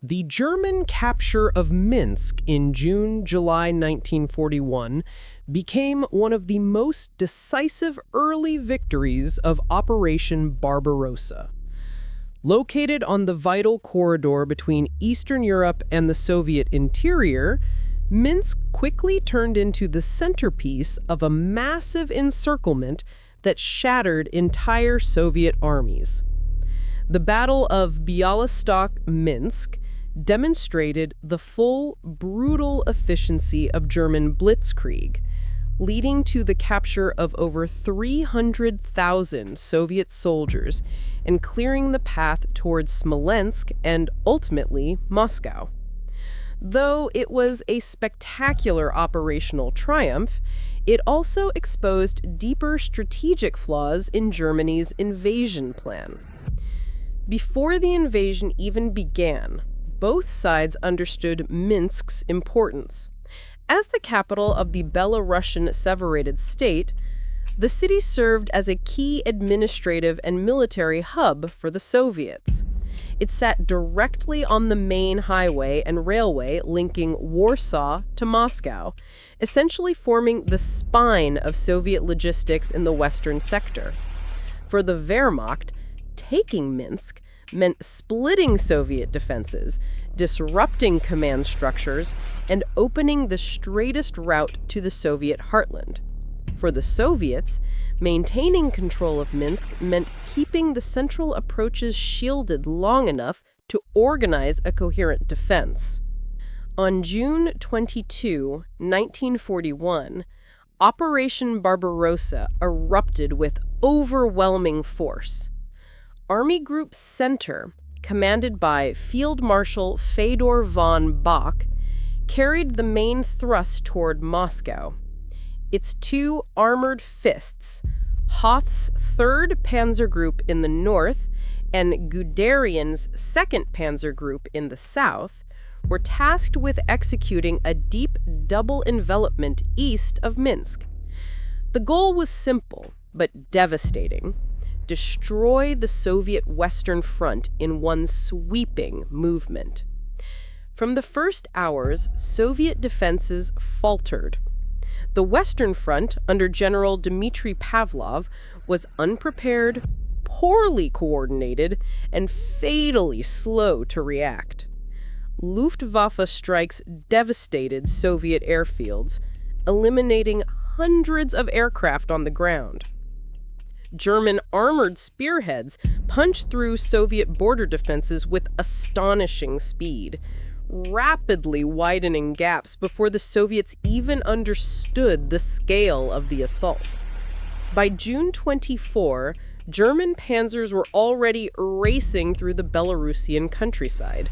The German capture of Minsk in June-July 1941 became one of the most decisive early victories of Operation Barbarossa. Located on the vital corridor between Eastern Europe and the Soviet interior, Minsk quickly turned into the centerpiece of a massive encirclement that shattered entire Soviet armies. The Battle of Bialystok-Minsk demonstrated the full, brutal efficiency of German blitzkrieg, leading to the capture of over 300,000 Soviet soldiers and clearing the path towards Smolensk and ultimately Moscow. Though it was a spectacular operational triumph, it also exposed deeper strategic flaws in Germany's invasion plan. Before the invasion even began, both sides understood Minsk's importance. As the capital of the Belarusian Severated State, the city served as a key administrative and military hub for the Soviets. It sat directly on the main highway and railway linking Warsaw to Moscow, essentially forming the spine of Soviet logistics in the western sector. For the Wehrmacht, taking Minsk meant splitting Soviet defenses, disrupting command structures, and opening the straightest route to the Soviet heartland. For the Soviets, maintaining control of Minsk meant keeping the central approaches shielded long enough to organize a coherent defense. On June 22, 1941, Operation Barbarossa erupted with overwhelming force. Army Group Center, commanded by Field Marshal Fedor von Bock, carried the main thrust toward Moscow. Its two armored fists, Hoth's 3rd Panzer Group in the north and Guderian's 2nd Panzer Group in the south, were tasked with executing a deep double envelopment east of Minsk. The goal was simple, but devastating: destroy the Soviet Western Front in one sweeping movement. From the first hours, Soviet defenses faltered. The Western Front, under General Dmitry Pavlov, was unprepared, poorly coordinated, and fatally slow to react. Luftwaffe strikes devastated Soviet airfields, eliminating hundreds of aircraft on the ground. German armored spearheads punched through Soviet border defenses with astonishing speed, rapidly widening gaps before the Soviets even understood the scale of the assault. By June 24, German panzers were already racing through the Belarusian countryside,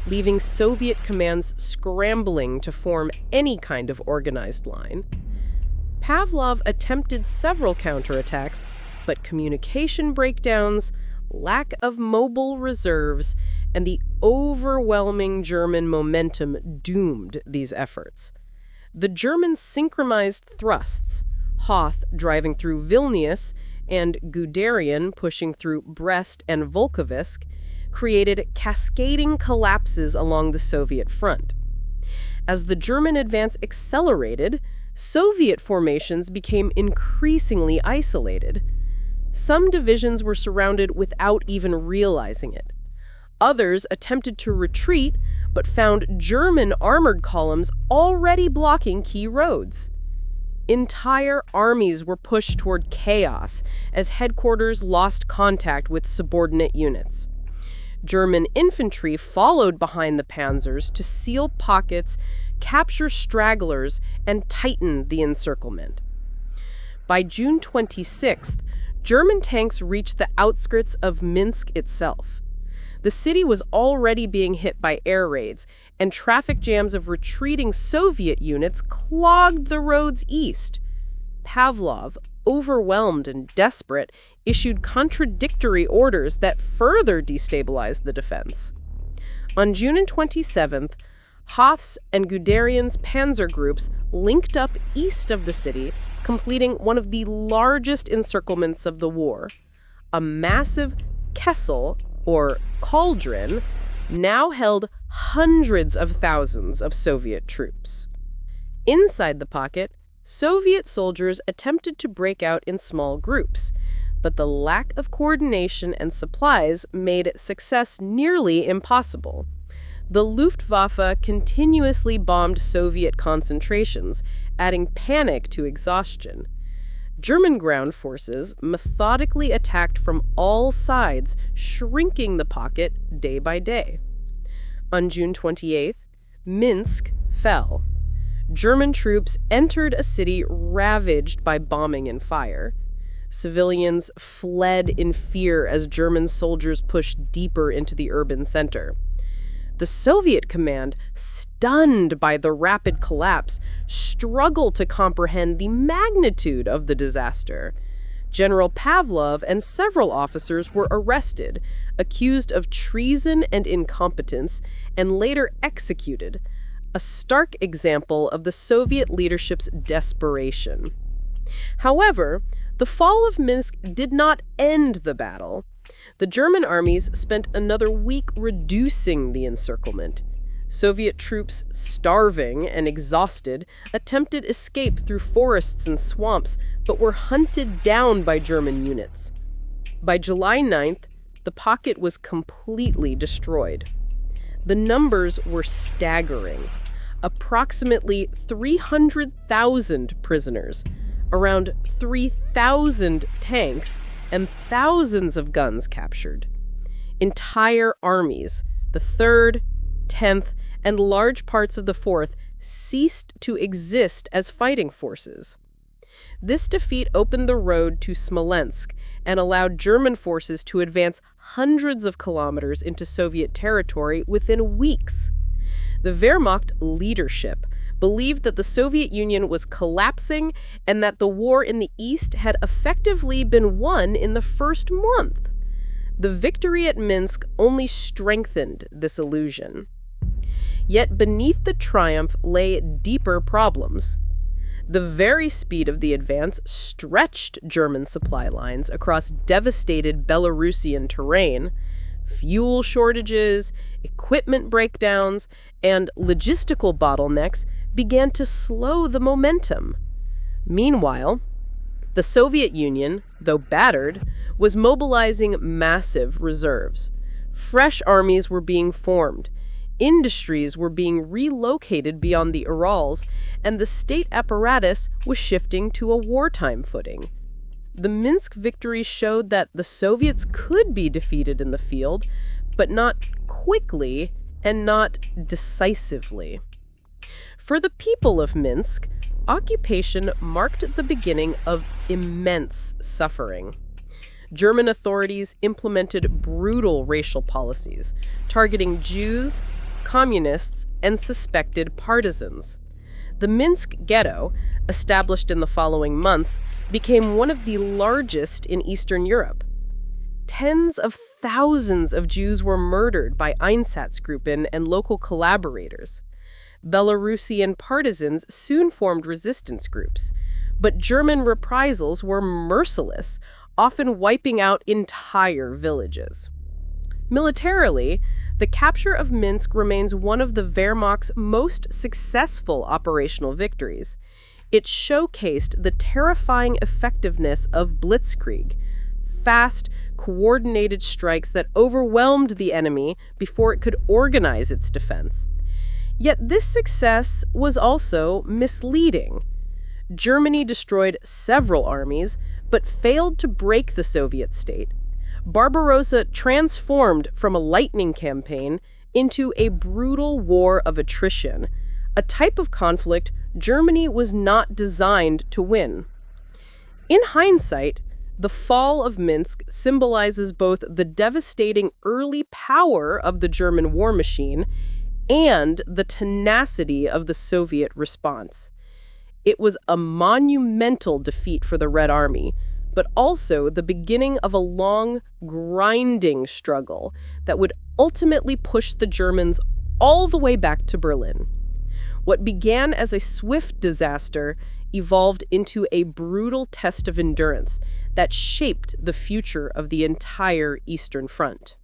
leaving Soviet commands scrambling to form any kind of organized line. Pavlov attempted several counterattacks, but communication breakdowns, lack of mobile reserves, and the overwhelming German momentum doomed these efforts. The Germans synchronized thrusts, Hoth driving through Vilnius and Guderian pushing through Brest and Volkovisk, created cascading collapses along the Soviet front. As the German advance accelerated, Soviet formations became increasingly isolated. Some divisions were surrounded without even realizing it. Others attempted to retreat, but found German armored columns already blocking key roads. Entire armies were pushed toward chaos as headquarters lost contact with subordinate units. German infantry followed behind the panzers to seal pockets, capture stragglers, and tighten the encirclement. By June 26th, German tanks reached the outskirts of Minsk itself. The city was already being hit by air raids, and traffic jams of retreating Soviet units clogged the roads east. Pavlov, overwhelmed and desperate, issued contradictory orders that further destabilized the defense. On June 27th, Hoth's and Guderian's panzer groups linked up east of the city, completing one of the largest encirclements of the war. A massive kessel, or cauldron, now held hundreds of thousands of Soviet troops. Inside the pocket, Soviet soldiers attempted to break out in small groups, but the lack of coordination and supplies made success nearly impossible. The Luftwaffe continuously bombed Soviet concentrations, adding panic to exhaustion. German ground forces methodically attacked from all sides, shrinking the pocket day by day. On June 28th, Minsk fell. German troops entered a city ravaged by bombing and fire. Civilians fled in fear as German soldiers pushed deeper into the urban center. The Soviet command, stunned by the rapid collapse, struggled to comprehend the magnitude of the disaster. General Pavlov and several officers were arrested, accused of treason and incompetence, and later executed, a stark example of the Soviet leadership's desperation. However, the fall of Minsk did not end the battle. The German armies spent another week reducing the encirclement. Soviet troops, starving and exhausted, attempted escape through forests and swamps, but were hunted down by German units. By July 9th, the pocket was completely destroyed. The numbers were staggering. Approximately 300,000 prisoners, around 3,000 tanks, and thousands of guns captured. Entire armies, the 3rd, 10th, and large parts of the 4th, ceased to exist as fighting forces. This defeat opened the road to Smolensk and allowed German forces to advance hundreds of kilometers into Soviet territory within weeks. The Wehrmacht leadership believed that the Soviet Union was collapsing and that the war in the East had effectively been won in the first month. The victory at Minsk only strengthened this illusion. Yet beneath the triumph lay deeper problems. The very speed of the advance stretched German supply lines across devastated Belarusian terrain. Fuel shortages, equipment breakdowns, and logistical bottlenecks began to slow the momentum. Meanwhile, the Soviet Union, though battered, was mobilizing massive reserves. Fresh armies were being formed, industries were being relocated beyond the Urals, and the state apparatus was shifting to a wartime footing. The Minsk victory showed that the Soviets could be defeated in the field, but not quickly and not decisively. For the people of Minsk, occupation marked the beginning of immense suffering. German authorities implemented brutal racial policies, targeting Jews, communists, and suspected partisans. The Minsk ghetto, established in the following months, became one of the largest in Eastern Europe. Tens of thousands of Jews were murdered by Einsatzgruppen and local collaborators. Belarusian partisans soon formed resistance groups, but German reprisals were merciless, often wiping out entire villages. Militarily, the capture of Minsk remains one of the Wehrmacht's most successful operational victories. It showcased the terrifying effectiveness of blitzkrieg, fast, coordinated strikes that overwhelmed the enemy before it could organize its defense. Yet this success was also misleading. Germany destroyed several armies, but failed to break the Soviet state. Barbarossa transformed from a lightning campaign into a brutal war of attrition, a type of conflict Germany was not designed to win. In hindsight, the fall of Minsk symbolizes both the devastating early power of the German war machine and the tenacity of the Soviet response. It was a monumental defeat for the Red Army, but also the beginning of a long, grinding struggle that would ultimately push the Germans all the way back to Berlin. What began as a swift disaster evolved into a brutal test of endurance that shaped the future of the entire Eastern Front.